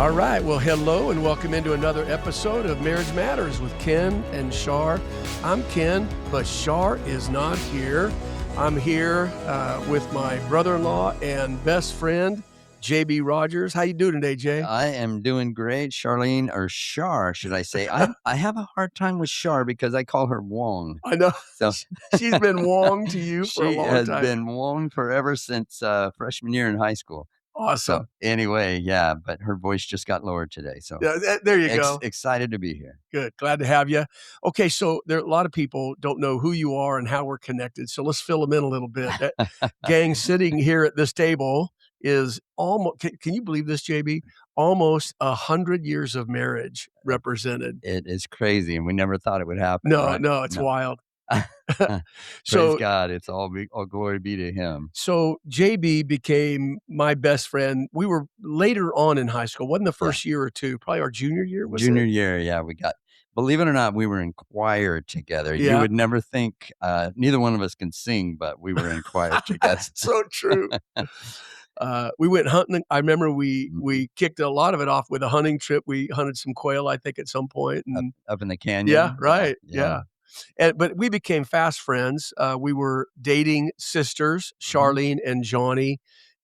All right. Well, hello and welcome into another episode of Marriage Matters with Ken and Shar. I'm Ken, but Shar is not here. I'm here with my brother-in-law and best friend, JB Rogers. How you doing today, Jay? I am doing great, Charlene, or Shar, should I say. I have a hard time with Shar because I call her Wong. I know. So She's been Wong to you for a she long has time. been Wong forever since freshman year in high school. Awesome. So anyway, yeah, but her voice just got lowered today. So Yeah, there you go. Excited to be here. Good. Glad to have you. Okay, so there a lot of people don't know who you are and how we're connected. So let's fill them in a little bit. That gang sitting here at this table is almost, can you believe this, JB? Almost 100 years of marriage represented. It is crazy, and we never thought it would happen. No, right? no, it's wild. Praise So, God. It's all glory be to him. so JB became my best friend. We were later on in high school. Wasn't the first year or two, probably our junior year. Was Junior it? year, yeah, believe it or not, we were in choir together. Yeah. You would never think, neither one of us can sing, but we were in choir together. So true. We went hunting. I remember we kicked a lot of it off with a hunting trip. We hunted some quail, I think, at some point. And up in the canyon. yeah, right. Yeah. But we became fast friends. We were dating sisters, Charlene and Jonnie.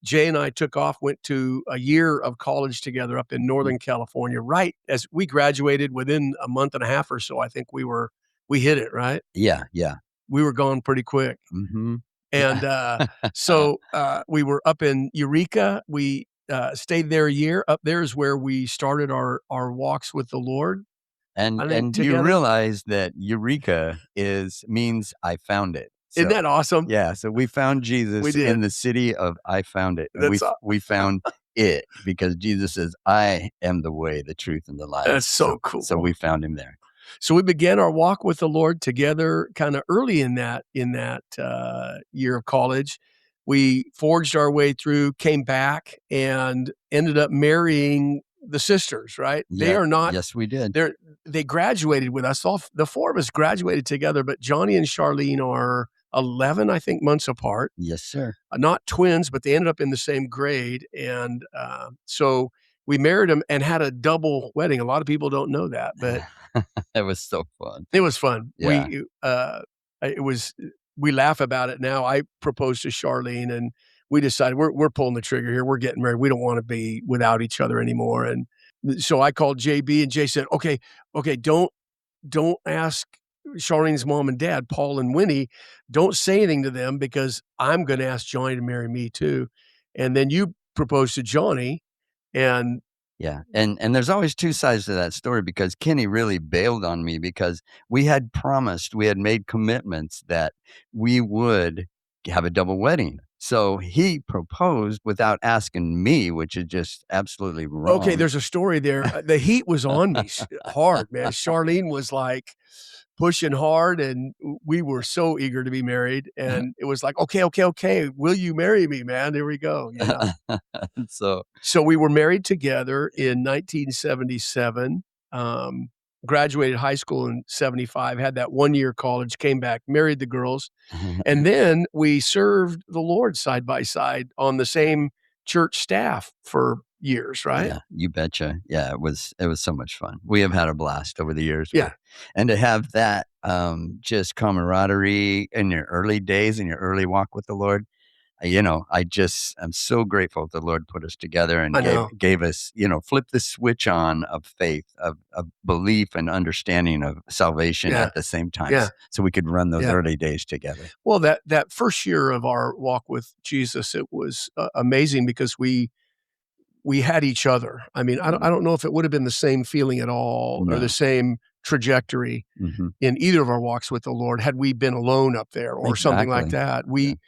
Jay and I took off, went to a year of college together up in Northern California. Right as we graduated, within a month and a half or so, I think we hit it, right? Yeah. We were gone pretty quick. Mm-hmm. And so we were up in Eureka. We stayed there a year. Up there is where we started our walks with the Lord. And you realize that Eureka means I found it. So, isn't that awesome? Yeah. So we found Jesus in the city of I found it. And we found it because Jesus says, I am the way, the truth, and the life. That's so cool. So we found him there. So we began our walk with the Lord together kind of early in that year of college. We forged our way through, came back, and ended up marrying the sisters, right? Yeah, they are not. Yes, we did. They graduated with us. The four of us graduated together, but Jonnie and Charlene are 11, I think, months apart. Yes, sir. Not twins, but they ended up in the same grade. And so we married them and had a double wedding. A lot of people don't know that, but it was so fun. It was fun. Yeah. We laugh about it now. I proposed to Charlene and we decided we're pulling the trigger here. We're getting married. We don't want to be without each other anymore. And so I called JB and Jay said, okay, don't ask Charlene's mom and dad, Paul and Winnie, don't say anything to them because I'm going to ask Jonnie to marry me too. And then you proposed to Jonnie and yeah. And there's always two sides to that story because Kenny really bailed on me because we had made commitments that we would have a double wedding. So he proposed without asking me, which is just absolutely wrong. Okay, there's a story there. The heat was on me hard, man. Charlene was like pushing hard and we were so eager to be married. And it was like, okay. Will you marry me, man? There we go. You know? So we were married together in 1977, graduated high school in 75, had that 1 year college, came back, married the girls. And then we served the Lord side by side on the same church staff for years, right? Yeah, you betcha. Yeah, it was so much fun. We have had a blast over the years. Yeah. And to have that just camaraderie in your early days, in your early walk with the Lord, I'm so grateful the Lord put us together and gave us, flip the switch on of faith, of belief and understanding of salvation at the same time. So we could run those early days together. Well, that first year of our walk with Jesus, it was amazing because we had each other. I mean, I don't know if it would have been the same feeling at all or the same trajectory in either of our walks with the Lord had we been alone up there or something like that. We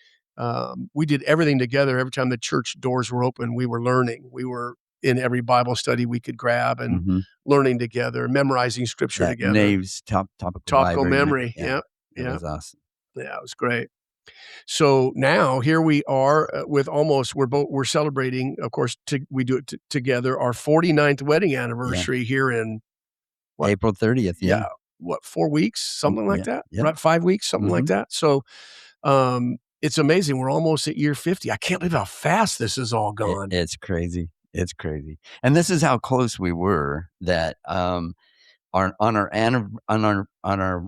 did everything together. Every time the church doors were open, we were learning. We were in every Bible study we could grab and learning together, memorizing scripture together. Nave's topical memory. Yeah. It was awesome. Yeah, it was great. So now here we are with we're celebrating, of course, we do it together, our 49th wedding anniversary here in April 30th. Yeah. 4 weeks, something like that, yeah. right? 5 weeks, something like that. So, it's amazing. We're almost at year 50. I can't believe how fast this is all gone. It's crazy. It's crazy. And this is how close we were that, on our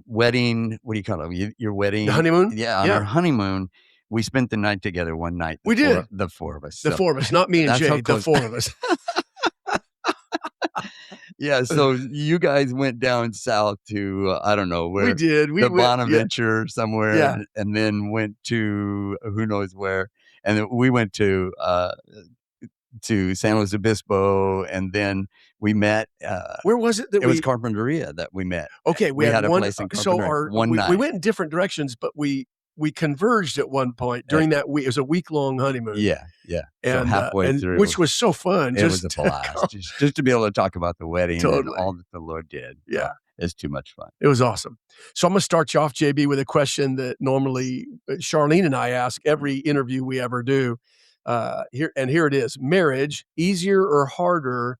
wedding, what do you call it? Your The wedding? honeymoon? Yeah, on our Yeah, honeymoon, we spent the night together one night, we did. the 4 of us. The So 4 of us, not me and that's how Jay, the close. 4 of us. Yeah, so you guys went down south to, I don't know We where, did. We the went, yeah, Bonaventure somewhere, yeah. and then went to who knows where, and then we went to San Luis Obispo, and then we met, Where was it that it was we Carpinteria that we met. okay, we We had had a one, place in so Carpinteria, our one we night. went in different directions, but we converged at one point Eh during that week. It was a week-long honeymoon, Yeah, yeah. So halfway and through, which was so fun it was just a to blast. go. Just to be able to talk about the wedding and Totally. all that the Lord did. Yeah. It's too much fun. It was awesome. So I'm gonna start you off, JB, with a question that normally Charlene and I ask every interview we ever do. Here it is: marriage easier or harder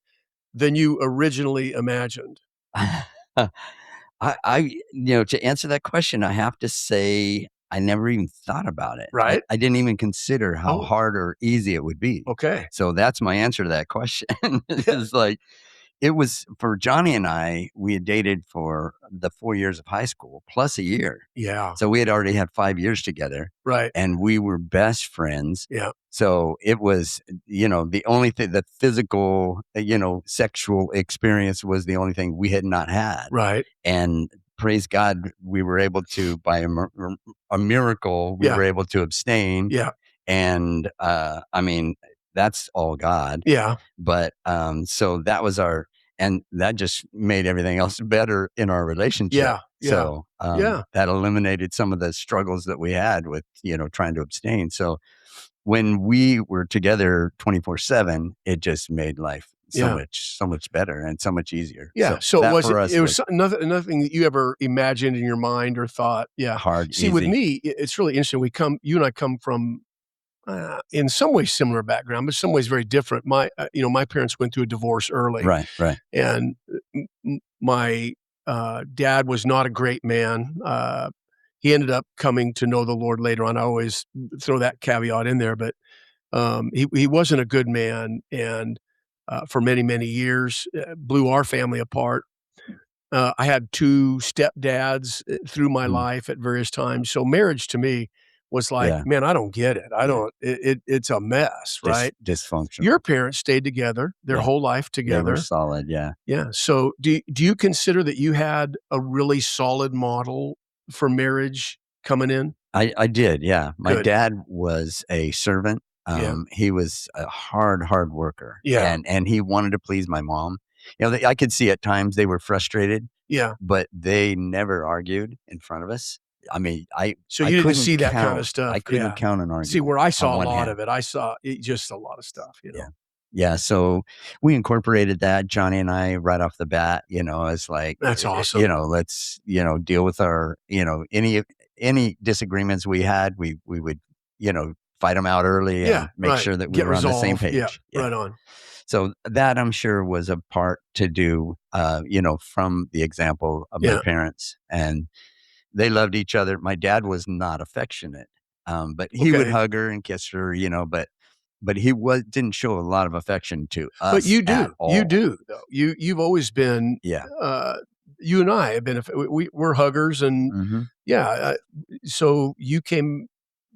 than you originally imagined? To answer that question, I have to say I never even thought about it. Right? I didn't even consider how Oh, hard or easy it would be. okay. So that's my answer to that question. It's like, it was for Johnny and I, we had dated for the 4 years of high school plus a year. Yeah. So we had already had 5 years together, Right. and we were best friends. Yeah. So it was, the only thing, the physical, sexual experience was the only thing we had not had. Right. And praise God, we were able to, by a miracle, we Yeah. were able to abstain. Yeah. And I mean, that's all God. Yeah. But so that was and that just made everything else better in our relationship. Yeah. Yeah. So Yeah. that eliminated some of the struggles that we had with, trying to abstain. So when we were together 24/7, it just made life Yeah. so much better and so much easier. Yeah. So So that was for us it was was nothing that you ever imagined in your mind or thought? Yeah. hard, See, with easy. me, it's really interesting. You and I come from in some ways similar background, but some ways very different. My parents went through a divorce early, Right, right. and my dad was not a great man. He ended up coming to know the Lord later on. I always throw that caveat in there, but he wasn't a good man, and for many years blew our family apart. I had 2 stepdads through my Mm, life at various times, so marriage to me was like, yeah, "Man, I don't get it. I yeah. don't it's a mess," right? Your Dysfunctional. parents stayed together their Yeah, whole life they were together. solid. Yeah. Yeah, so do you consider that you had a really solid model for marriage coming in? I did, yeah. My Good. dad was a servant. Yeah. He was a hard worker, Yeah. and he wanted to please my mom. I could see at times they were frustrated, Yeah. but they never argued in front of us. I mean, So I you didn't couldn't see that kinda count. I stuff, couldn't yeah. count an See, argument where I on saw a one lot hand. of it, I saw just a lot of stuff, you Yeah. know? Yeah, so we incorporated that, Johnny and I, right off the bat, as like, That's awesome. let's, deal with our, any disagreements we had, we would, fight them out early Yeah, and make right. sure that we Get were on the same resolve. Yeah, page. Yeah. right on. So that I'm sure was a part to do, from the example of my Yeah. parents, and they loved each other. My dad was not affectionate, but he would Okay. hug her and kiss her, but he didn't show a lot of affection to But us at you all. do, though. You've always been, Yeah. you and I have been, we're huggers and Mhm. yeah, so you came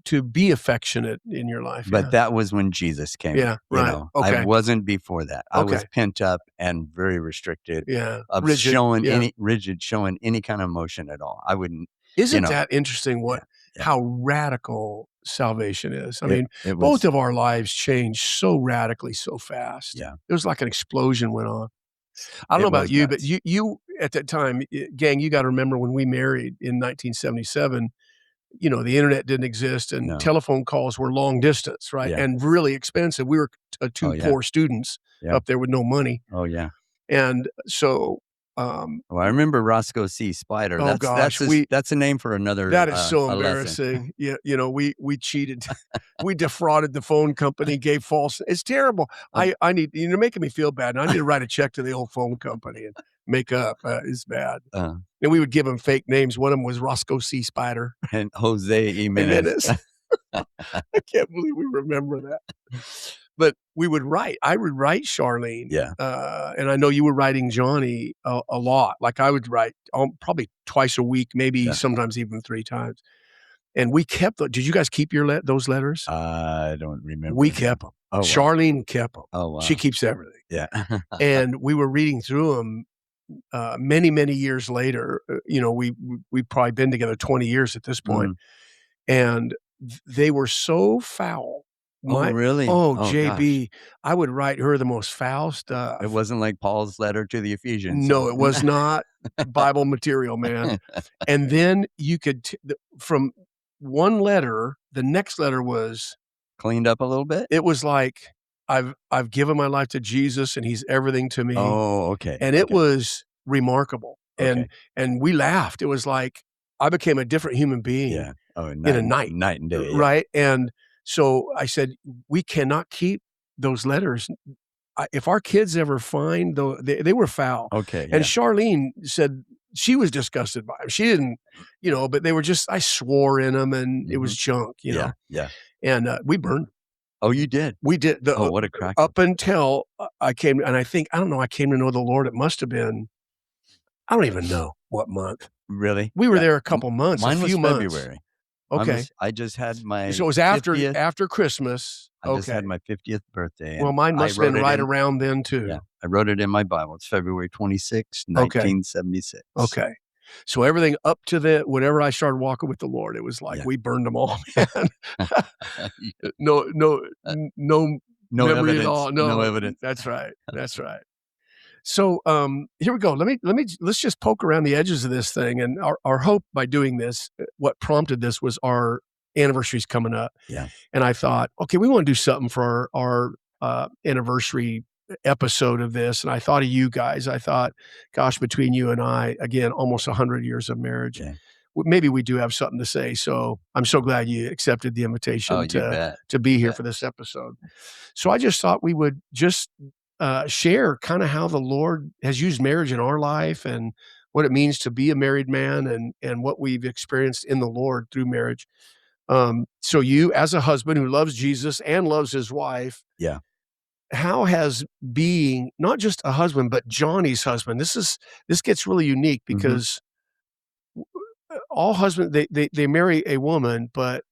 to be affectionate in your life, But yeah. that was when Jesus came in, Yeah, right. I Okay, wasn't before that. I was okay. pent up and very restricted Yeah, of rigid, yeah. showing any kind of emotion at all. I wouldn't, you Isn't know that interesting yeah, yeah. how radical salvation is? I It mean, it both was of our lives changed so radically, so fast. yeah. It was like an explosion went on. I don't know It about was you, but nuts. you at that time, gang, you gotta remember when we married in 1977, the internet didn't exist and No. telephone calls were long distance, right? Yeah. And really expensive. We were, Oh, 2 yeah. poor students Yeah. up there with no money. Oh, yeah. And so, um Well, I remember Roscoe C. Spider. oh gosh, That's a name for another, that is so a lesson. embarrassing. Yeah, we cheated. We defrauded the phone company, gave false it's terrible. Uh, I need you're making me feel bad, and I need to write a check to the old phone company and make up. It's bad. uh, And we would give them fake names. One of them was Roscoe C. Spider. and Jose And then Jimenez. it's I can't believe we remember that. but we would write. I would write Charlene. Yeah. And I know you were writing Jonnie a lot. Like, I would write, probably twice a week, maybe Yeah. sometimes even 3 times. And we kept did you guys keep those letters? I don't remember. We kept them. Oh, wow. Charlene kept them. Oh, wow. She keeps everything. Yeah. And we were reading through them, many, many years later. We've probably been together 20 years at this point, and they were so foul. Oh, really? Oh, Oh, JB, I would write her the most foul stuff. It wasn't like Paul's letter to the Ephesians. No, it was not Bible material, man. And then you could from one letter, the next letter was cleaned up a little bit. It was like, I've given my life to Jesus, and he's everything to me. Oh, okay. And it was remarkable. Okay. And we laughed. It was like I became a different human being. Yeah. Oh, in a night. Night and day. Yeah. Right. And so I said, we cannot keep those letters. If our kids ever find they were foul. Okay. And Charlene said she was disgusted by them. She didn't, but they were just, I swore in them, and it was junk, Yeah. Yeah. And we burned. Oh, you did? We did. What a crack. Up until I came, and I don't know, I came to know the Lord. It must have been, I don't even know what month. Really? We were there a couple months, Mine a few was months. February. Okay. I just had my So it was 50th. after Christmas. I just had my 50th birthday. Well, mine must have been right around then too. Yeah. I wrote it in my Bible. It's February 26, 1976. Okay. So everything up to whenever I started walking with the Lord, it was like we burned them all, man. No memory evidence. at all. No evidence. That's right. That's right. So here we go. Let's just poke around the edges of this thing. And our hope by doing this, what prompted this was our anniversary's coming up. Yeah. And I thought, okay, we want to do something for our anniversary episode of this. And I thought of you guys. I thought, gosh, between you and I, again, almost 100 years of marriage. Yeah. Maybe we do have something to say. So I'm so glad you accepted the invitation to be here for this episode. So I just thought we would just share kind of how the Lord has used marriage in our life, and what it means to be a married man, and what we've experienced in the Lord through marriage. So you, as a husband who loves Jesus and loves his wife, how has being not just a husband, but Jonnie's husband, this gets really unique, because all husbands, they marry a woman, but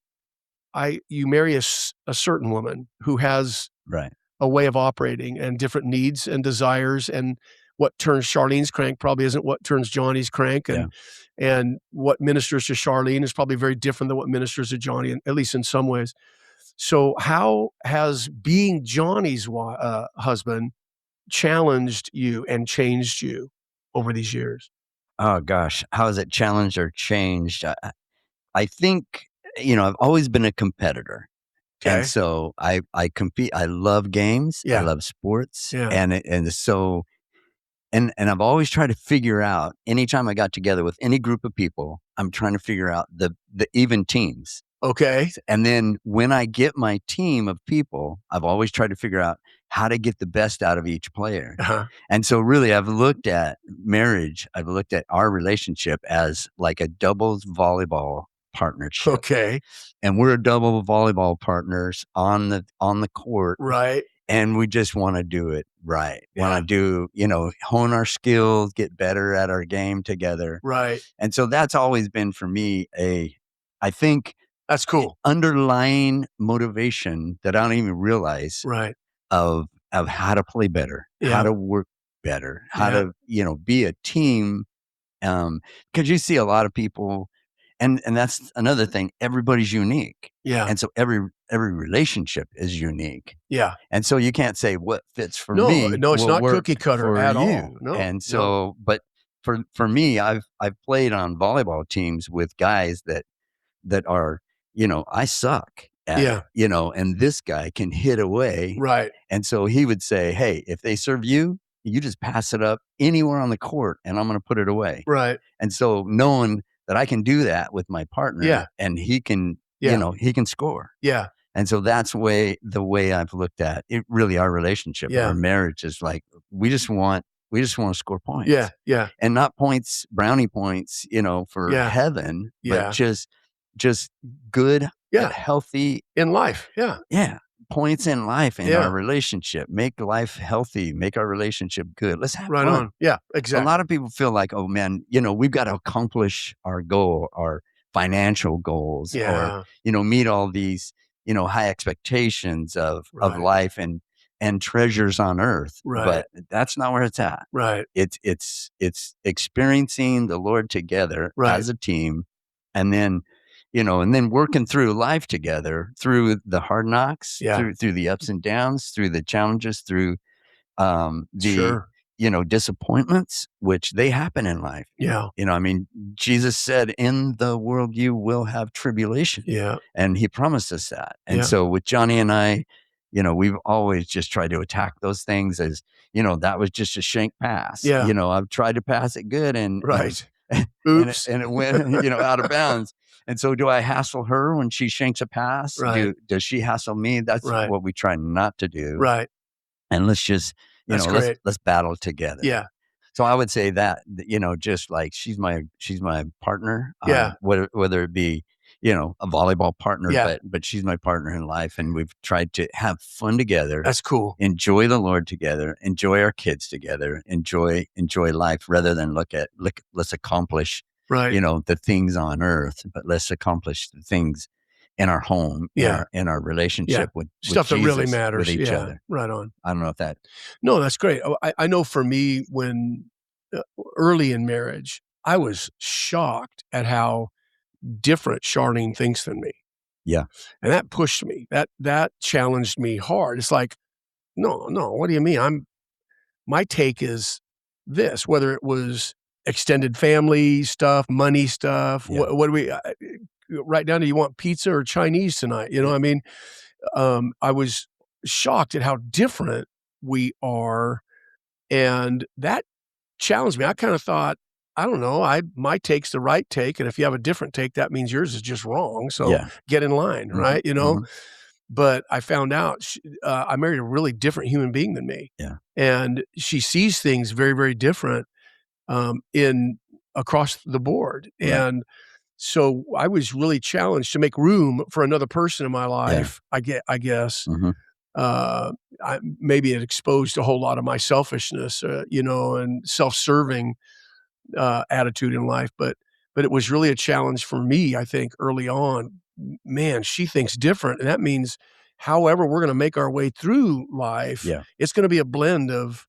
you marry a certain woman who has a way of operating and different needs and desires, and what turns Charlene's crank probably isn't what turns Jonnie's crank, and what ministers to Charlene is probably very different than what ministers to Jonnie, at least in some ways. So how has being Jonnie's husband challenged you and changed you over these years? Oh, gosh. How has it challenged or changed? I think, I've always been a competitor. Okay. And so I compete. I love games. I love sports. Yeah. And so, and I've always tried to figure out, anytime I got together with any group of people, I'm trying to figure out the even teams. Okay. And then when I get my team of people, I've always tried to figure out how to get the best out of each player. And so really, I've looked at marriage, I've looked at our relationship as like a doubles volleyball partnership. Okay. And we're double volleyball partners on the court. Right. And we just want to do it right. Want to do, hone our skills, get better at our game together. Right. And so that's always been for me I think, that's cool, underlying motivation that I don't even realize of how to play better, how to work better, how to, be a team. Because you see a lot of people, and that's another thing, everybody's unique. Yeah. And so every relationship is unique. Yeah. And so you can't say what fits for me. No, it's not cookie cutter at all. No. And so, but for me, I've played on volleyball teams with guys that are, I suck at, and this guy can hit away. Right. And so he would say, hey, if they serve you, you just pass it up anywhere on the court and I'm going to put it away. Right. And so knowing that I can do that with my partner and he can, he can score. Yeah. And so that's the way I've looked at it. Really, our relationship, our marriage is like, we just want to score points. Yeah. Yeah. And not points, brownie points, for heaven, but just good, healthy in life. Yeah. Yeah. points in life in our Yeah. relationship, make life healthy, make our relationship good. Let's have Right fun. on. Yeah, A lot exactly. of people feel like, oh man, we've got to accomplish our goal, our financial goals, or, Yeah. meet all these, high expectations of Right. life and treasures on earth. Right. But that's not where it's at. Right. It's experiencing the Lord together Right. as a team, and then, and then working through life together, through the hard knocks, Yeah. through the ups and downs, through the challenges, through the Sure. disappointments, which they happen in life. Yeah. I mean, Jesus said, in the world you will have tribulation, Yeah. and he promised us that. And Yeah. so with Jonnie and I, we've always just tried to attack those things as, that was just a shank pass. Yeah. I've tried to pass it good, and Right. and it, Oops. and it went, out of bounds. And so do I hassle her when she shanks a pass? Right. Does she hassle me? That's Right. what we try not to do. Right. And let's just, That's let's great. let's battle together. Yeah. So I would say that, just like she's my partner, Yeah. whether it be, a volleyball partner, Yeah. but she's my partner in life, and we've tried to have fun together, That's cool. enjoy the Lord together, enjoy our kids together, enjoy life, rather than let's accomplish, Right. the things on earth, but let's accomplish the things in our home, Yeah. in our Yeah. relationship with Stuff that really Jesus, with matters. each Yeah. other. Right on. I don't know if that. No, that's great. Oh, I know for me when uh, early in marriage, I was shocked at how different Charlene thinks than me, Yeah, and that pushed me. That challenged me hard. It's like, "No, no, what do you mean? My take is this," whether it was extended family stuff, money stuff, yeah, what do we right down to, "You want pizza or Chinese tonight?" You know yeah, what I mean? I was shocked at how different we are, and that challenged me. I kinda thought, I don't know, my take's the right take, and if you have a different take, that means yours is just wrong, so yeah. get in line, Mhm, right, you know? mhm. But I found out I married a really different human being than me, Yeah, and she sees things very, very different, in across the board, right. and so I was really challenged to make room for another person in my Yeah, life, I guess. mhm, Uh, maybe it exposed a whole lot of my selfishness, and self-serving, attitude in life, but it was really a challenge for me, I think, early on. Man, she thinks different, and that means however we're gonna make our way through life, yeah, it's gonna be a blend of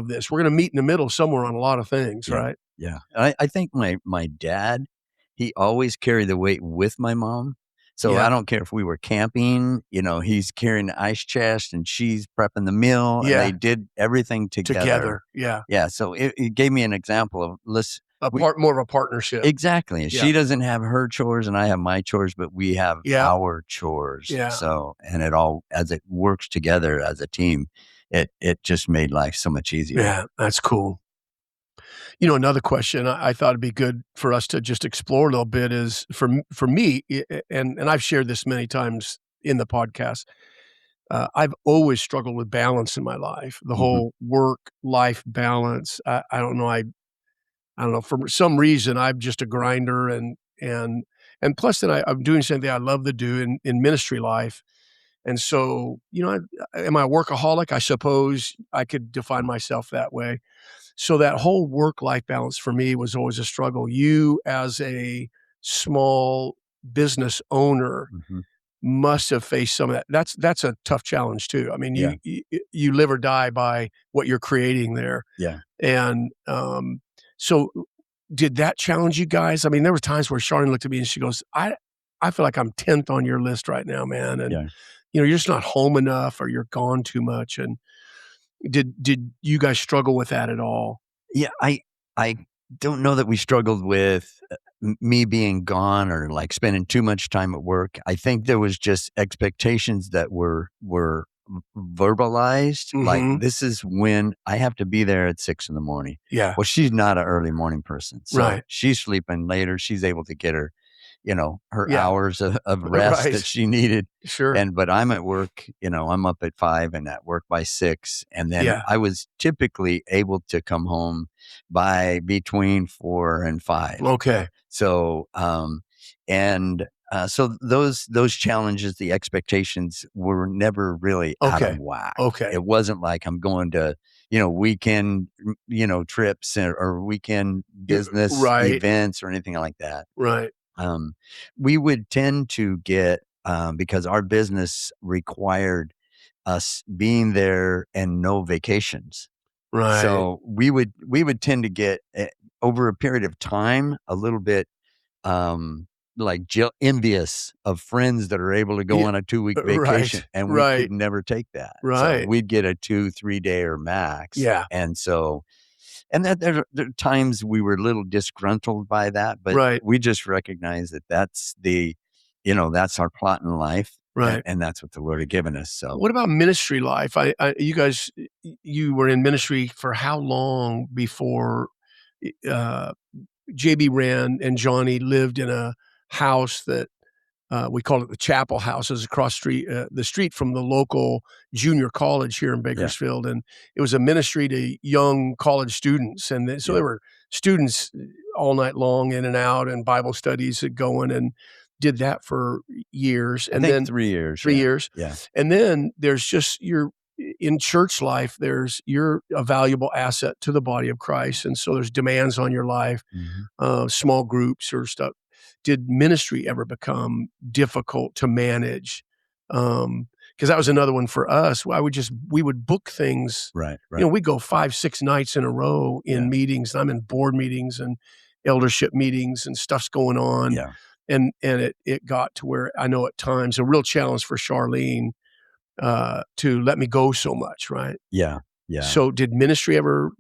this. We're gonna meet in the middle somewhere on a lot of things, yeah, right? yeah. I think my dad, he always carried the weight with my mom. So I Yeah. don't care if we were camping, he's carrying the ice chest and she's prepping the meal, and they Yeah. did everything together. Together. Yeah. Yeah, so it gave me an example of, we More of a partnership. exactly. Yeah. She doesn't have her chores and I have my chores, but we have Yeah. our chores. Yeah. So, and it all, as it works together as a team, it just made life so much easier. Yeah. That's cool. Another question I thought it'd be good for us to just explore a little bit is for me, and I've shared this many times in the podcast. I've always struggled with balance in my life, the Mhm. whole work-life balance. I don't know, I don't know, for some reason, I'm just a grinder and plus then I'm doing something I love to do in ministry life, and so, am I a workaholic? I suppose I could define myself that way. So that whole work-life balance for me was always a struggle. You, as a small business owner, Mhm. must have faced some of that. That's a tough challenge too. I mean, Yeah. you live or die by what you're creating there, Yeah. and, so did that challenge you guys? I mean, there were times where Charlene looked at me and she goes, "I feel like I'm 10th on your list right now, man, and, Yeah. you're just not home enough or you're gone too much," and did you guys struggle with that at all? Yeah, I don't know that we struggled with, me being gone or, like, spending too much time at work. I think there was just expectations that were verbalized, like, Mhm. "This is when I have to be there at 6 in the morning." Yeah. Well, she's not an early morning person, so Right. she's sleeping later, she's able to get her, her Yeah. hours of rest that Right. she needed. Sure. But I'm at work, I'm up at 5 and at work by 6, and then Yeah. I was typically able to come home by between 4 and 5. Okay. So, and, So those challenges, the expectations were never really out of Okay. whack. Okay. It wasn't like I'm going to, weekend, trips or weekend business Right. events or anything like that. Right. Um, we would tend to get, because our business required us being there and no vacations. Right. So we would tend to get, over a period of time, a little bit, like envious of friends that are able to go Yeah. on a 2-week vacation, Right. and we could Right. never take that. So Right. we'd get a 2-3 day or max. Yeah. And so, and that there are times we were a little disgruntled by that, but Right. we just recognize that that's our plot in life, and, Right. and that's what the Lord had given us. So What about ministry life? You guys, you were in ministry for how long before uh, JB ran and Johnny lived in a house that we called it the Chapel House. It was across the street from the local junior college here in yeah, Bakersfield, and it was a ministry to young college students. And so yeah. there were students all night long in and out, and Bible studies going, and did that for years. I And think then 3 years. 3 years, Yeah, and then there's just in church life. You're a valuable asset to the body of Christ, and so there's demands on your life, mhm. small groups or stuff. Did ministry ever become difficult to manage? Because that was another one for us. We would book things. Right, right. We go 5, 6 nights in a row Yeah, in meetings. I'm in board meetings and eldership meetings, and stuff's going on. yeah, And it got to where I know at times a real challenge for Charlene to let me go so much, right? yeah, yeah. So did ministry ever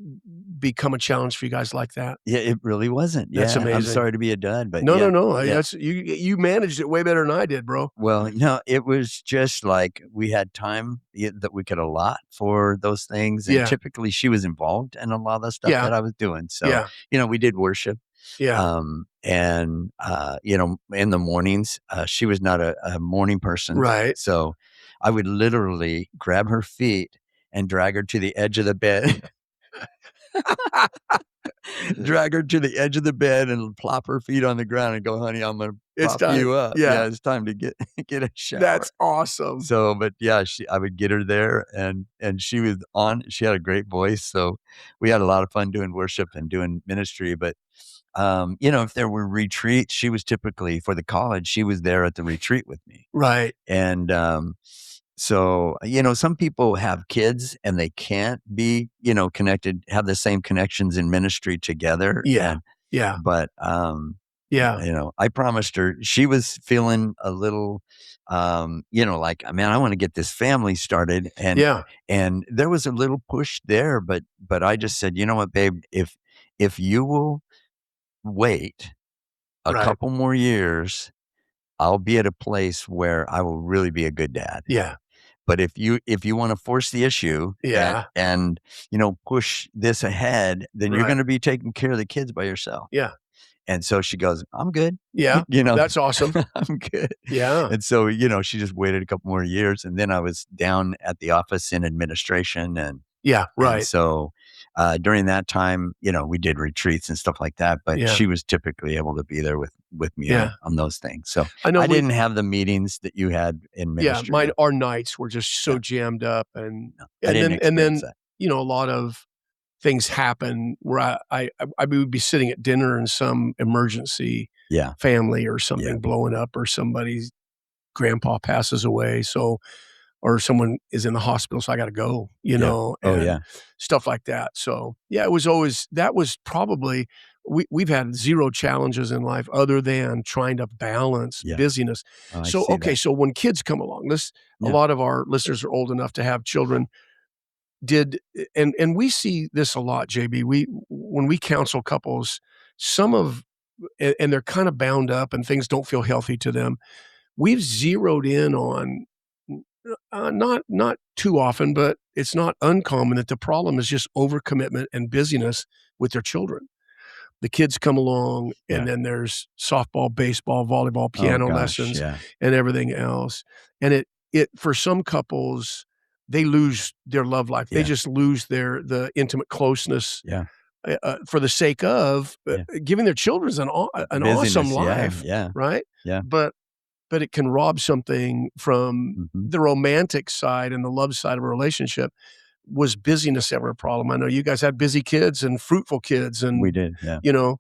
become a challenge for you guys like that? Yeah, it really wasn't. That's Yeah, I'm amazing. sorry to be a dud, but No, no, yeah, no. yeah. That's you managed it way better than I did, bro. Well, it was just like we had time, that we could allot for those things, and Yeah. typically she was involved in a lot of the stuff Yeah. that I was doing. So, Yeah. we did worship, Yeah. and in the mornings, she was not a morning person, Right. so I would literally grab her feet and drag her to the edge of the bed. Drag her to the edge of the bed and plop her feet on the ground and go, "Honey, I'm gonna It's prop time. you up. Yeah. Yeah, it's time to get get a shower." That's awesome. So, but yeah, I would get her there, and she had a great voice, so we had a lot of fun doing worship and doing ministry. But, if there were retreats, she was typically, for the college, she was there at the retreat with me. Right. And, so, some people have kids and they can't be, connected, have the same connections in ministry together. Yeah. Yeah. But, Yeah. I promised her, she was feeling a little, like, man, I want to get this family started. And, Yeah. and there was a little push there, but I just said, you know what, babe, if you will wait a Right. couple more years, I'll be at a place where I will really be a good dad. Yeah. But if you wanna force the issue Yeah. and, push this ahead, then you're Right. gonna be taking care of the kids by yourself. Yeah. And so she goes, "I'm good." Yeah. You know, That's awesome. "I'm good." Yeah. And so, she just waited a couple more years, and then I was down at the office in administration, Yeah. and Right. so, during that time, we did retreats and stuff like that, but Yeah. she was typically able to be there with me Yeah. on those things. So, I know I didn't have the meetings that you had in yeah, ministry. our nights were just so Yeah, jammed up, and I and didn't then and experience then, that. a lot of things happen where I would be sitting at dinner and some emergency Yeah, family or yeah, something blowing up, or somebody's grandpa passes away, so or someone is in the hospital, so I gotta go, yeah. Oh, and yeah, stuff like that. So, yeah, it was always that was probably we've had 0 challenges in life other than trying to balance yeah. busyness. Oh, I So, see okay, that. so when kids come along, a Yeah, lot of our listeners are old enough to have children. Did and we see this a lot, JB. When we counsel couples, some of and they're kind of bound up and things don't feel healthy to them. We've zeroed in on not too often, but it's not uncommon that the problem is just overcommitment and busyness with their children. The kids come along, and yeah. then there's softball, baseball, volleyball, Oh piano gosh, lessons, yeah, and everything else. And it for some couples, they lose their love life. They yeah, just lose the intimate closeness yeah, for the sake of yeah. giving their children an awesome Busyness, yeah, life, yeah, right? yeah, But but it can rob something from Mhm. the romantic side and the love side of a relationship. Was busyness ever a problem? I know you guys had busy kids and fruitful kids We and, did, yeah. you know,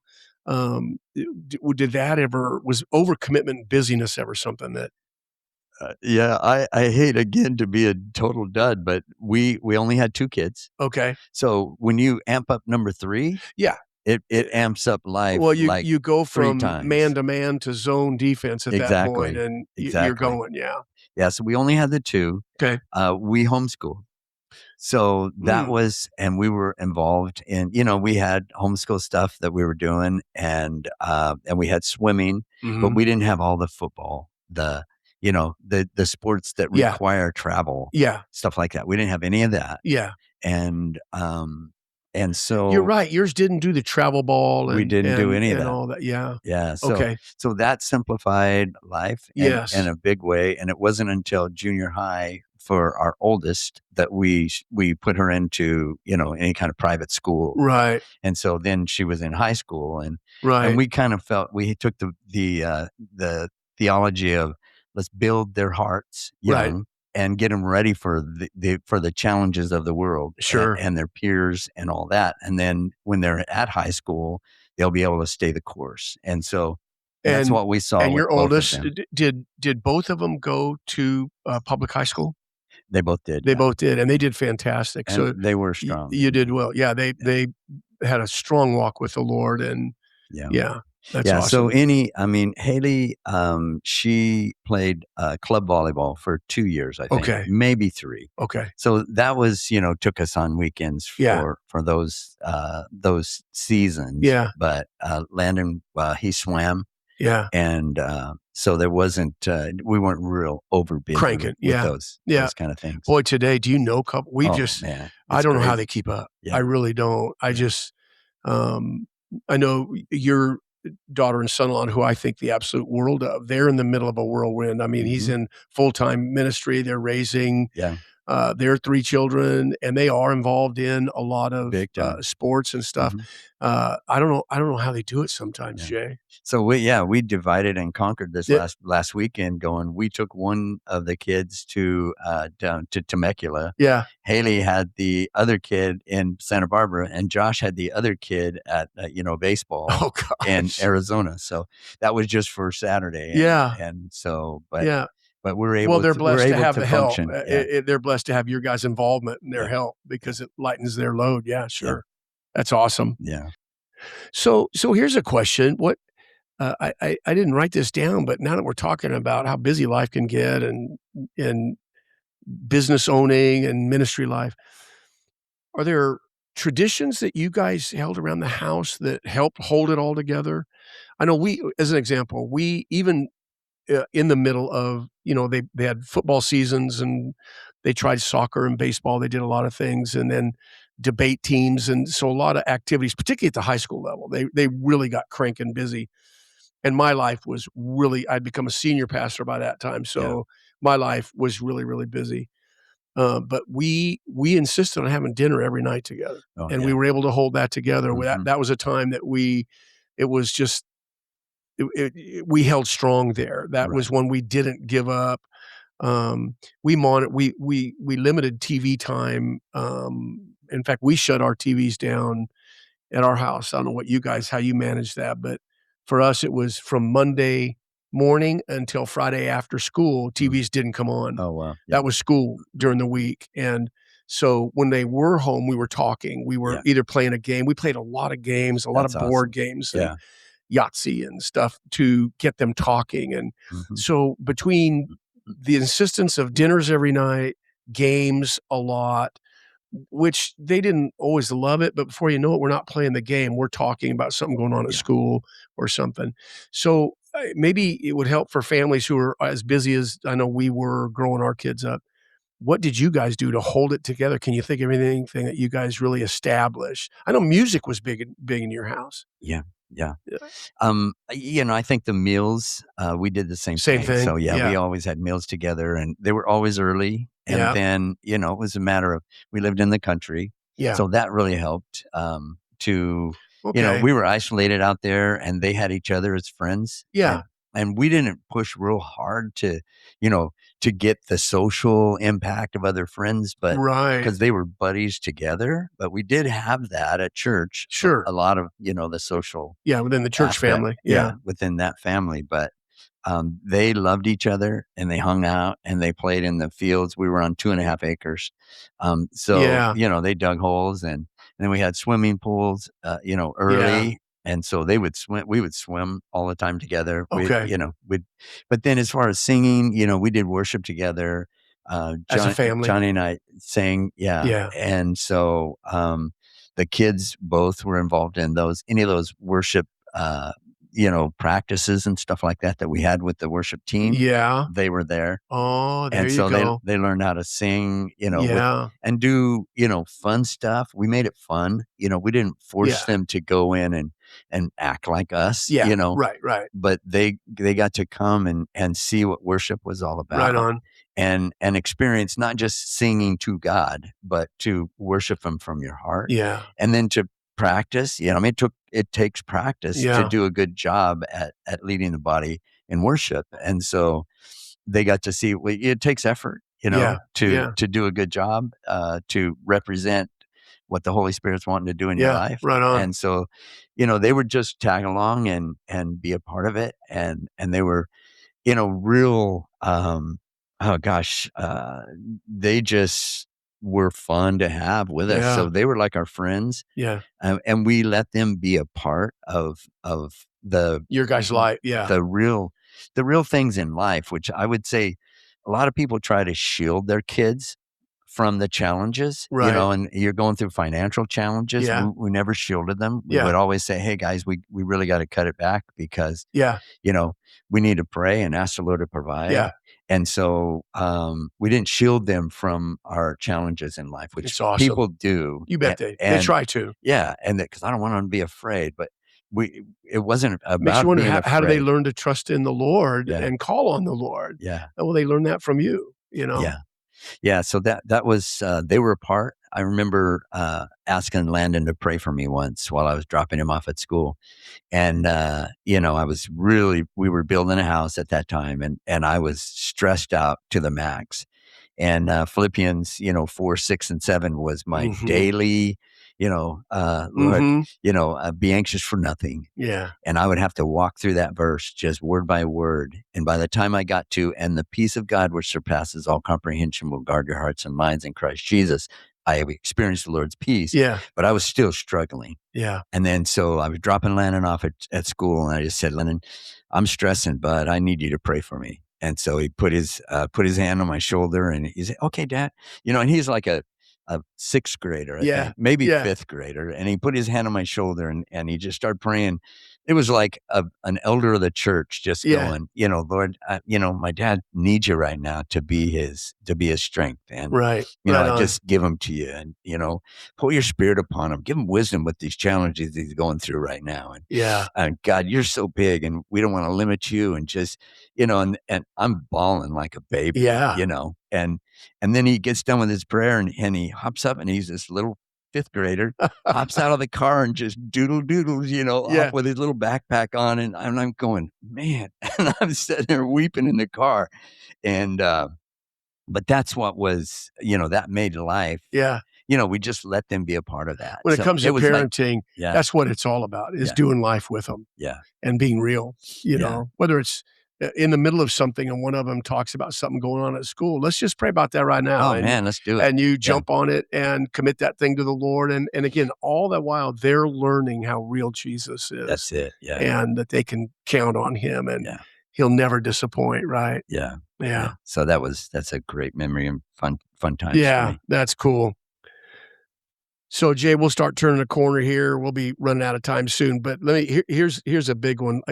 did that ever was overcommitment and busyness ever something that Yeah, I hate again to be a total dud, but we only had 2 kids. okay. So when you amp up number 3, Yeah. it Eh, amps up life well, like you go 3 from man times. to man to zone defense at that point, Exactly, and you're exactly. going, yeah. Yeah, so we only had the 2. Okay. We homeschooled. So that Mm, was and we were involved in we had homeschool stuff that we were doing and we had swimming, but mhm. we didn't have all the football, the sports that Yeah, require travel, yeah, stuff like that. We didn't have any of that. yeah. And and You're so right, yours didn't do the travel ball we didn't do any of and that. all that, yeah. Yeah, so Okay. so that simplified life in Yes. a big way, and it wasn't until junior high for our oldest that we put her into, any kind of private school, Right, and so then she was in high school, and right, we kind of felt we took the theology of let's build their hearts right. young and get them ready for the challenges of the world Sure. and their peers and all that, and then when they're at high school they'll be able to stay the course. And so that's And what we saw and with your both of oldest, them. did both of them go to, public high school? They both did, They yeah, both did, and they did fantastic, and so they were strong. you Yeah, did well. Yeah, yeah, they had a strong walk with the Lord, and yeah. yeah, that's Yeah, so awesome. Haley, she played, club volleyball for 2 years, I think, Okay, maybe 3. okay. So that was took us on weekends Yeah, for those seasons, yeah, but, Landon, he swam, yeah. and, so there wasn't, we weren't real over busy Cranking, with yeah, yeah. those kinda things. Boy, today, do you know couple we Oh, just man, I it's don't know how crazy. they keep up. I Yeah, really don't. I yeah. just, um I know your daughter and son-in-law, who I think the absolute world of, they're in the middle of a whirlwind. I mean, he's Mhm. in full-time ministry, they're raising, Yeah, their 3 children, and they are involved in a lot of, big time. sports and stuff. Mhm. I don't know how they do it sometimes, Yeah. Jay. So we divided and conquered this It last weekend going, we took one of the kids to, down to Temecula. Yeah. Haley had the other kid in Santa Barbara, and Josh had the other kid at, baseball Oh in gosh. Arizona. So that was just for Saturday, Yeah, and so yeah. but Well, they're we're blessed to able have to the help. function. Yeah, They're blessed to have your guys' involvement and their yeah, help yeah, because it lightens their load. Yeah, yeah, sure. That's awesome. yeah. So here's a question. What I didn't write this down, but now that we're talking about how busy life can get and business owning and ministry life, are there traditions that you guys held around the house that helped hold it all together? I know we, as an example, we even in the middle of, they had football seasons and they tried soccer and baseball. They did a lot of things and then debate teams. And so a lot of activities, particularly at the high school level, they really got cranking busy. And my life was really, I'd become a senior pastor by that time. Yeah. So my life was really, really busy. But we insisted on having dinner every night together. Oh, And we yeah. were able to hold that together. Mhm. That was a time that it was just we held strong there. That was Right. when we didn't give up. We limited TV time. In fact, we shut our TVs down at our house. I don't know how you manage that, but for us, it was from Monday morning until Friday after school, Mm. TVs didn't come on. Oh, wow. Yeah. That was school during the week. And so when they were home, we were talking. We were Yeah. either playing a game. We played a lot of games, a lot That's of board awesome. games and Yeah. Yahtzee and stuff to get them talking. And Mhm. so between the insistence of dinners every night, games a lot, which they didn't always love it, but before you know it, we're not playing the game. We're talking about something going on at Yeah. school or something. So maybe it would help for families who are as busy as I know we were growing our kids up. What did you guys do to hold it together? Can you think of anything that you guys really established? I know music was big in your house. Yeah. Yeah. Yeah. I think the meals, we did the same Same thing. So thing. yeah, we Yeah. always had meals together and they were always early. And Yeah. then, it was a matter of we lived in the country. Yeah. So that really helped to Okay. we were isolated out there and they had each other as friends. Yeah. and we didn't push real hard to, you know, to get the social impact of other friends, but Right. because they were buddies together, but we did have that at church, Sure. a lot of, you know, the social Yeah, within the church aspect, family. yeah, Yeah. within that family, but they loved each other and they hung out and they played in the fields. We were on 2.5 acres. So, Yeah. you know, they dug holes and then we had swimming pools, you know, Yeah. early. And so they would swim, we would swim all the time together. We, Okay. you know, but then as far as singing, you know, we did worship together. As a family. Johnny and I sang. Yeah. Yeah. And so, the kids both were involved in any of those worship, you know, practices and stuff like that we had with the worship team. Yeah. They were there. Oh, there And you so go. they learned how to sing, you know, Yeah. and do, you know, fun stuff. We made it fun. You know, we didn't force Yeah. them to go in and act like us, Yeah. you know, Right, right. but they got to come and see what worship was all Right about on. and experience not just singing to God, but to worship him from your heart. Yeah. And then to practice, you know, I mean, it takes practice to Yeah. do a good job at leading the body in worship. And so they got to see it takes effort, you know, Yeah. Yeah. to do a good job, to represent what the Holy Spirit's wanting to do in your Yeah. life. Right on. And so, you know, they would just tag along and be a part of it. And they were, you know, real, oh gosh, they just were fun to have with us. Yeah. So they were like our friends, Yeah. and we let them be a part of Your guys' life. Yeah. the real the real things in life, which I would say a lot of people try to shield their kids from the challenges, you Right. know, and you're going through financial challenges. Yeah. We never shielded them. We Yeah. would always say, "Hey guys, we really got to cut it back because, Yeah. you know, we need to pray and ask the Lord to provide." Yeah. And so, we didn't shield them from our challenges in life, which It's awesome. people do. You bet they try to. Yeah, and because I don't want them to be afraid, but it wasn't Makes you about wonder being how do they afraid. learn to trust in the Lord Yeah, and call on the Lord? yeah, Well, they learn that from you, you know? yeah, yeah. So that was they were apart. I remember asking Landon to pray for me once while I was dropping him off at school, and you know, we were building a house at that time, and I was stressed out to the max. And Philippians, you know, 4, 6, and 7 was my Mhm. daily, you know, Lord, Mhm. you know, be anxious for nothing. Yeah. And I would have to walk through that verse just word by word. And by the time I got to, and the peace of God, which surpasses all comprehension, will guard your hearts and minds in Christ Jesus, I have experienced the Lord's peace, Yeah. but I was still struggling. Yeah. And then so I was dropping Lennon off at school, and I just said, "Lennon, I'm stressing, bud. I need you to pray for me." And so he put his hand on my shoulder, and he said, "Okay, Dad." You know, and he's like a sixth grader, I Yeah. think, maybe Yeah. fifth grader, and he put his hand on my shoulder, and he just started praying. It was like an elder of the church just Yeah. going, you know, Lord, you know, my dad needs you right now to be his strength, and Right. you know, Right I on. just give him to you, and you know, pour your spirit upon him, give him wisdom with these challenges he's going through right now, Yeah. and God, you're so big, and we don't want to limit you, and just, you know, and I'm bawling like a baby, Yeah. you know, and then he gets done with his prayer, and he hops up, and he's this little fifth grader, hops out of the car and just doodles, you know, off Yeah. with his little backpack on, and I'm going, man, and I'm sitting there weeping in the car, and but that's what was, you know, that made life. Yeah. You know, we just let them be a part of that. When it So comes it to was like, parenting, yeah, that's what it's all about, is yeah, doing life with them yeah, and being real, you yeah. know? Whether it's in the middle of something and one of them talks about something going on at school, let's just pray about that right now, Oh man, let's do it. and you Yeah, jump on it and commit that thing to the Lord, and again, all that while they're learning how real Jesus is that's it. Yeah, and that they can count on him and yeah, he'll never disappoint, right? yeah, yeah. Yeah. So that's a great memory and fun times for Yeah, me. that's cool. So Jay, we'll start turning the corner here. We'll be running out of time soon, but let me here's a big one.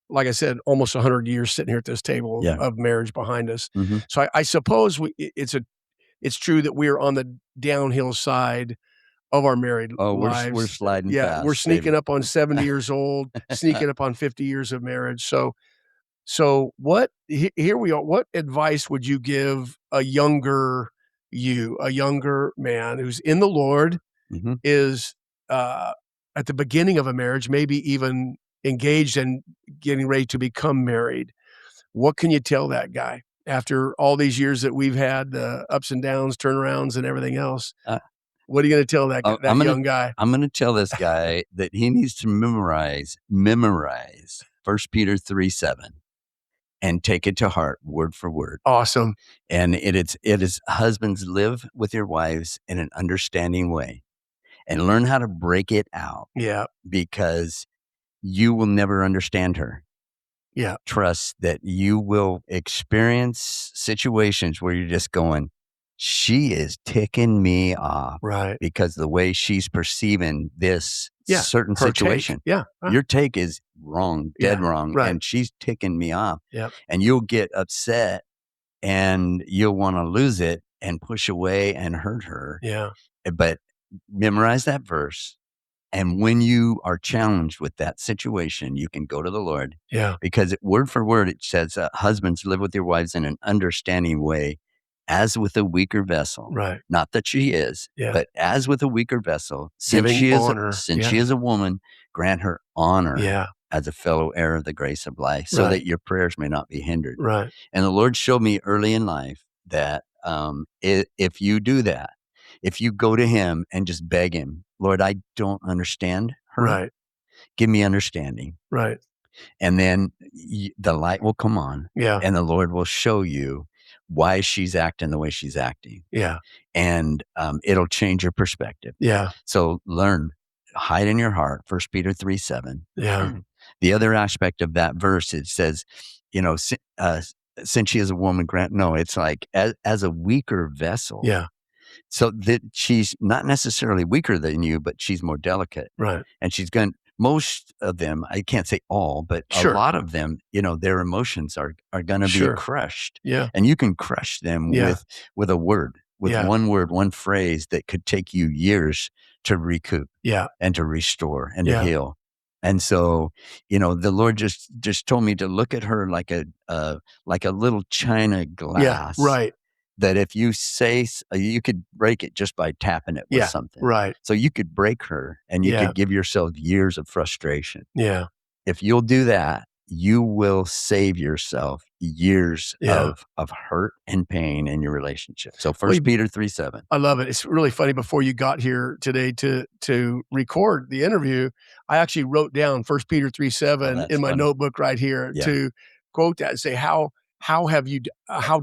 Like I said, almost 100 years sitting here at this table Yeah. of marriage behind us. Hmm. So I suppose it's true that we're on the downhill side of our married Oh, we're lives. sliding Yeah, we're fast, sneaking baby. up on 70 years old, sneaking up on 50 years of marriage. So what here we are. What advice would you give a younger a younger man who's in the Lord, Hmm. is, uh, at the beginning of a marriage, maybe even engaged and getting ready to become married? What can you tell that guy after all these years that we've had, the ups and downs, turnarounds, and everything else? Uh, What are you gonna tell oh, that young guy? I'm gonna tell this guy that he needs to memorize 1 Peter 3:7 and take it to heart word for word. Awesome. And it is husbands, live with your wives in an understanding way and learn how to break it out Yeah. because you will never understand her. Yeah. Trust that you will experience situations where you're just going, she is ticking me off Right. because the way she's perceiving this Yeah. certain Her situation. take. Yeah. Your take is wrong, dead Yeah. wrong, Right. and she's ticking me off. Yep. And you'll get upset and you'll want to lose it and push away and hurt her. Yeah. But memorize that verse. And when you are challenged with that situation, you can go to the Lord. Yeah. Because word for word, it says, husbands, live with your wives in an understanding way, as with a weaker vessel. Right. Not that she is, Yeah. but as with a weaker vessel, Giving honor. she is a woman, grant her honor Yeah. as a fellow heir of the grace of life, so Right. that your prayers may not be hindered. Right. And the Lord showed me early in life that if you do that, if you go to him and just beg him, Lord, I don't understand her. Right. Give me understanding. Right. And then the light will come on. Yeah. And the Lord will show you why she's acting the way she's acting. Yeah. And it'll change your perspective. Yeah. So learn, hide in your heart, 1 Peter 3:7. Yeah. The other aspect of that verse, it says, since she is a woman, it's like as a weaker vessel. Yeah. So that she's not necessarily weaker than you, but she's more delicate. Right. And most of them, I can't say all, but Sure. a lot of them, their emotions are going to Sure. be crushed. Yeah. And you can crush them Yeah. with a word, with Yeah. one word, one phrase that could take you years to recoup. Yeah. And to restore and Yeah. to heal. And so, the Lord just told me to look at her like a little china glass. Yeah. Right. That if you you could break it just by tapping it with Yeah. something. Right. So you could break her and you Yeah. could give yourself years of frustration. Yeah. If you'll do that, you will save yourself years Yeah. of hurt and pain in your relationship. So Well, 1 Peter 3:7. I love it. It's really funny. Before you got here today to record the interview, I actually wrote down 1 Peter 3:7 that's in my funny. notebook right here Yeah. to quote that and say, how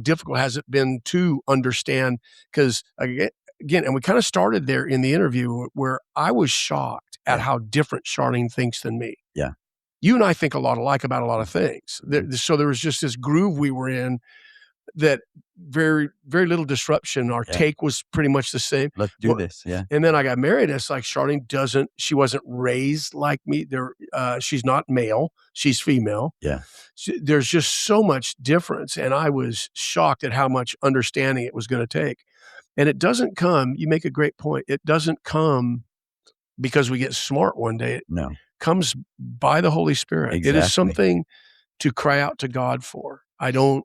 difficult has it been to understand? Because again, and we kind of started there in the interview where I was shocked at Yeah. how different Charlene thinks than me. Yeah. You and I think a lot alike about a lot of things. So there was just this groove we were in that very, very little disruption. Our Yeah. take was pretty much the same. Let's do this. Yeah. And then I got married, and it's like Charlene she wasn't raised like me. She's not male, she's female. Yeah. There's just so much difference, and I was shocked at how much understanding it was gonna take. And it doesn't come, you make a great point, it doesn't come because we get smart one day. It No. comes by the Holy Spirit. It Exactly. is something to cry out to God for. I don't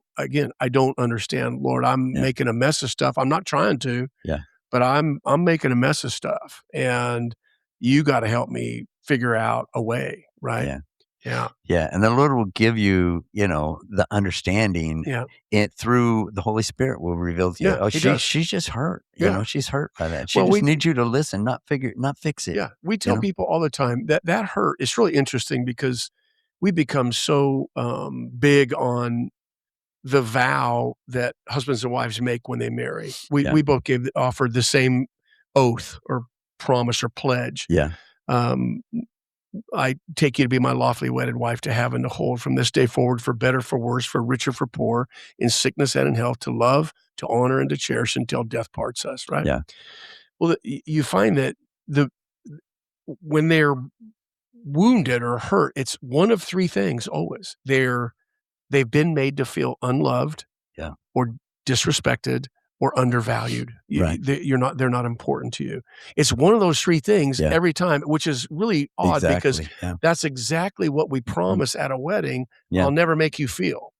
understand, Lord, I'm Yeah. making a mess of stuff. I'm not trying to. Yeah. But I'm making a mess of stuff, and you gotta help me figure out a way, right? Yeah. Yeah. Yeah. And the Lord will give you, the understanding. Yeah. Through the Holy Spirit will reveal to you. Yeah, Oh, he does. she's just hurt. Yeah. She's hurt by that. She Well, just needs you to listen, not fix it. Yeah, we tell know? people all the time that hurt. It's really interesting because we become so, big on the vow that husbands and wives make when they marry. Yeah. We both offered the same oath or promise or pledge. Yeah. I take you to be my lawfully wedded wife, to have and to hold from this day forward, for better, for worse, for richer, for poor, in sickness and in health, to love, to honor, and to cherish until death parts us, right? Yeah. Well, you find that when they're wounded or hurt, it's one of three things always. They've been made to feel unloved, Yeah. or disrespected, or undervalued. Right. They're not important to you. It's one of those three things Yeah. every time, which is really odd because Exactly. Yeah. that's exactly what we promise at a wedding. Yeah. I'll never make you feel,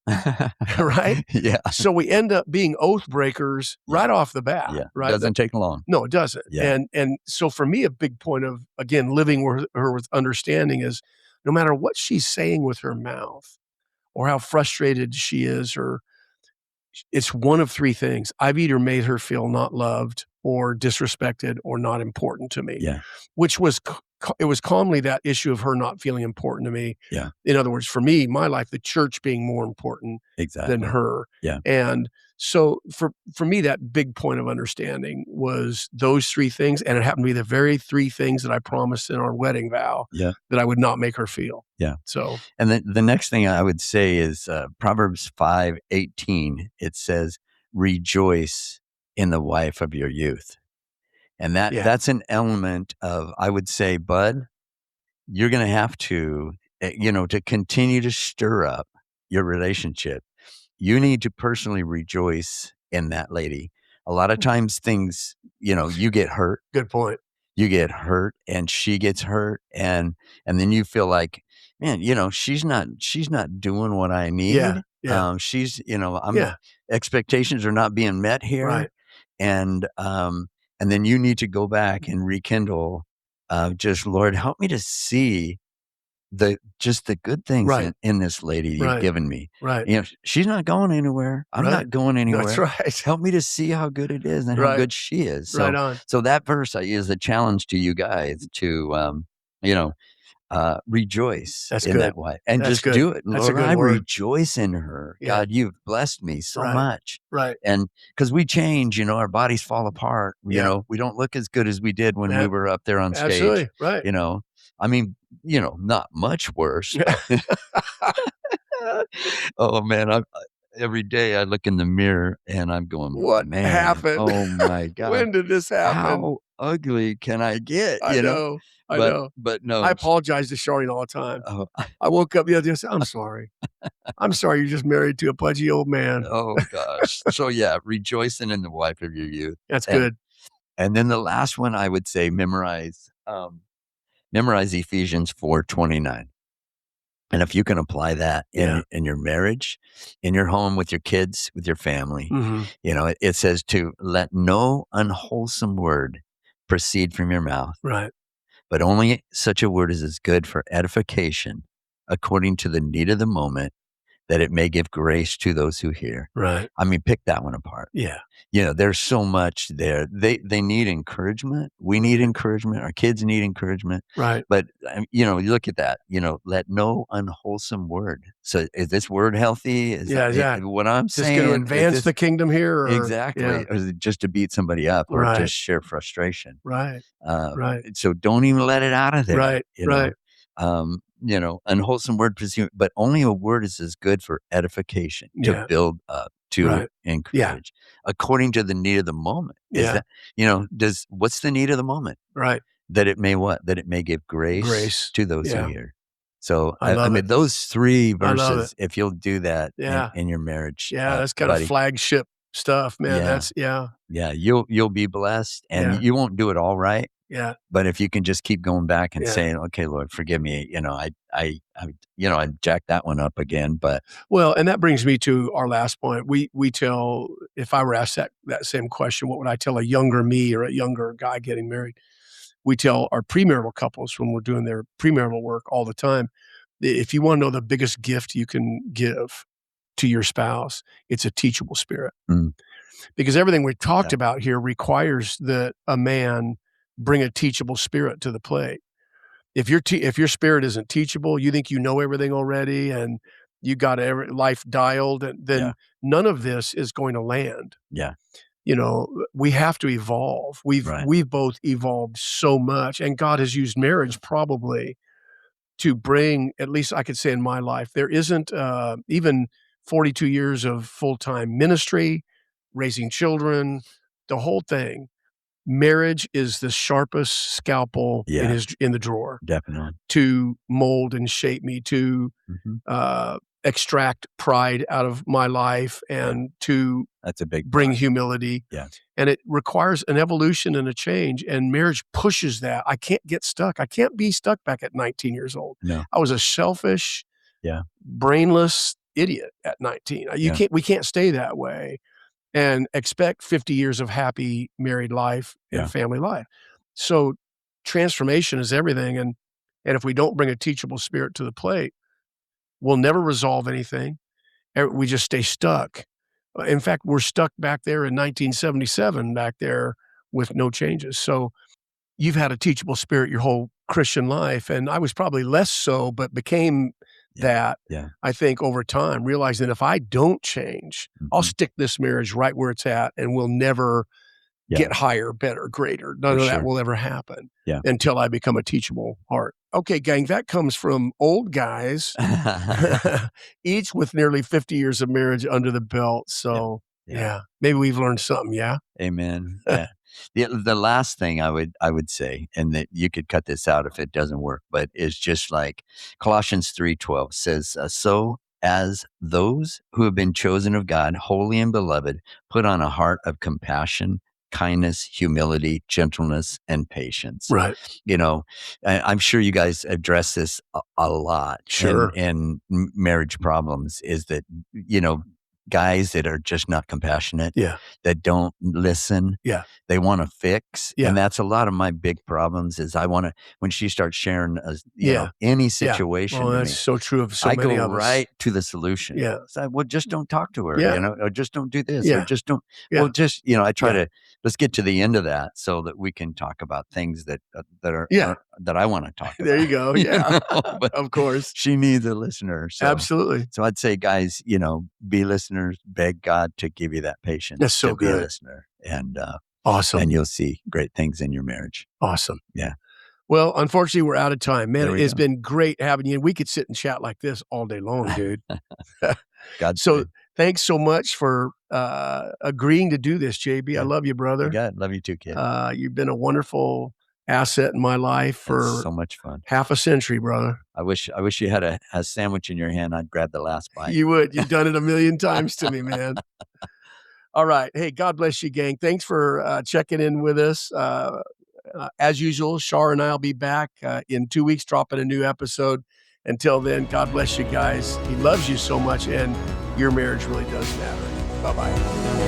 right? Yeah. So we end up being oath breakers right off the bat, Yeah. right? Doesn't take long. No, it doesn't. Yeah. And so for me, a big point of, again, living with her with understanding is no matter what she's saying with her mouth, or how frustrated she is, or it's one of 3 things. I've either made her feel not loved or disrespected or not important to me, Yeah. which was it was calmly that issue of her not feeling important to me. Yeah. In other words, for me, my life, the church being more important than Exactly. her. Yeah. And so for me, that big point of understanding was those 3 things, and it happened to be the very 3 things that I promised in our wedding vow Yeah. that I would not make her feel. Yeah. So And then the next thing I would say is Proverbs 5:18. It says, "Rejoice in the wife of your youth." And yeah, that's an element of, I would say, bud, you're going to have to, to continue to stir up your relationship. You need to personally rejoice in that lady. A lot of times things, you get hurt, good point. and she gets hurt, and then you feel like, man, she's not doing what I Yeah, need. yeah, She's, yeah, expectations are not being met here. right, And then you need to go back and rekindle, just, Lord, help me to see just the good things right, in this lady you've right, given me. right, She's not going anywhere. I'm right. not going That's anywhere. right. Help me to see how good it is and how Right, good she is. right So, on. so that verse is a challenge to you guys to, you know, rejoice That's in good. that way and That's just good. do it. That's a Lord, good I word. rejoice in her. Yeah, God, you've blessed me so right, much. right. And because we change, our bodies fall apart. Yeah, We don't look as good as we did when we yeah, were up there on stage. absolutely, right. You know, I mean, not much worse. Oh man, every day I look in the mirror and I'm going, What man, happened? oh my God, When did this happen? how ugly can I get? I know, I But know. I no, apologize to Charlene all the time. oh, I woke up the other day and said, "I'm sorry. I'm sorry you're just married to a pudgy old man." oh gosh. So yeah, rejoicing in the wife of your youth. That's And good. and then the last one I would say memorize Ephesians 4:29. And if you can apply that Yeah. in your marriage, in your home, with your kids, with your family, Mhm. it says to let no unwholesome word proceed from your mouth, Right, but only such a word as is good for edification according to the need of the moment, that it may give grace to those who hear. right. I mean, pick that one apart. Yeah. There's so much there. They need encouragement. We need Mhm. encouragement. Our kids need encouragement. Right. But you look at that. Let no unwholesome word. So is this word healthy? Is Yeah, yeah. what I'm Is this gonna saying? Is advance this the kingdom here or yeah. exactly? Or is it just to beat somebody up or Right, just share frustration? right, right, So don't even let it out of there. right, right. Unwholesome word, but only a word is as good for edification, to Yeah, build up, to right. Yeah, encourage, according to the need of the moment. Is yeah, that, what's the need of the moment? right. That it may what? That it may give grace Grace. to those who Yeah, hear. So I I love it. mean, those 3 I love it. verses, if you'll do that in, Yeah, your marriage, yeah, that's kind of buddy, flagship stuff, man. yeah, That's yeah, yeah, you'll be blessed, and yeah, you won't do it all right. yeah, But if you can just keep going back and yeah. saying, "Okay, Lord, forgive me," I jacked that one up again, but Well, and that brings me to our last point. We tell if I were asked that same question, what would I tell a younger me or a younger guy getting married? We tell our premarital couples when we're doing their premarital work all the time, if you wanna know the biggest gift you can give to your spouse, it's a teachable spirit. mm, Because everything we talked yeah, about here requires that a man bring a teachable spirit to the plate. If your spirit isn't teachable, you think you know everything already and you got every life dialed, and yeah, then none of this is going to land. yeah, We have to evolve. right, We've both evolved so much, and God has used marriage probably to bring, at least I could say in my life, there isn't, even 42 years of full-time ministry, raising children, the whole thing. Marriage is the sharpest scalpel yeah, in the drawer definitely. to mold and shape me, to Mhm, extract pride out of my life, yeah, and to that's a big bring part. humility. Yeah, And it requires an evolution and a change, and marriage pushes that. I can't get stuck. I can't be stuck back at 19 years old. no, I was a selfish, yeah, brainless idiot at 19. yeah, We can't stay that way and expect 50 years of happy married life and yeah, family life. So transformation is everything, and if we don't bring a teachable spirit to the plate, we'll never resolve anything. We just stay stuck. In fact, we're stuck back there in 1977 back there with no changes. So you've had a teachable spirit your whole Christian life, and I was probably less so, but became that, Yeah. I think, over time, realizing if I don't change, I'll stick this marriage right where it's at, and we'll never get higher, better, greater. None of that will ever happen until I become a teachable heart. Okay, gang, that comes from old guys, each with nearly 50 years of marriage under the belt. So, yeah, maybe we've learned something, yeah? Amen. Yeah. The last thing I would say, and that you could cut this out if it doesn't work, but is just like Colossians 3:12 says, so as those who have been chosen of God, holy and beloved, put on a heart of compassion, kindness, humility, gentleness, and patience. Right. You know, I'm sure you guys address this a lot. Sure. In marriage problems is that, guys that are just not compassionate, that don't listen, they want to fix. And that's a lot of my big problems is when she starts sharing, any situation Oh, to that's me, so true of so I many go of us. right to the solution. Yeah. So, well, just don't talk to her, or just don't do this, or just don't. Yeah. Well, just, I try to, let's get to the end of that so that we can talk about things that I want to talk about. There you go. Yeah. But of course. she needs a listener. So. Absolutely. So I'd say, guys, be listeners, beg God to give you that patience That's so to be a good. listener. And awesome. And you'll see great things in your marriage. Awesome. Yeah. Well, unfortunately, we're out of time. Man, it's go. been great having you. We could sit and chat like this all day long, dude. So thanks so much for agreeing to do this, JB. I love you, brother. You got it. Love you too, kid. You've been a wonderful asset in my life for so much fun. Half a century, brother. I wish you had a sandwich in your hand. I'd grab the last bite. You would. You've done it a million times to me, man. All right. Hey, God bless you, gang. Thanks for checking in with us. As usual, Shar and I will be back in 2 weeks, dropping a new episode. Until then, God bless you guys. He loves you so much, and your marriage really does matter. Bye-bye.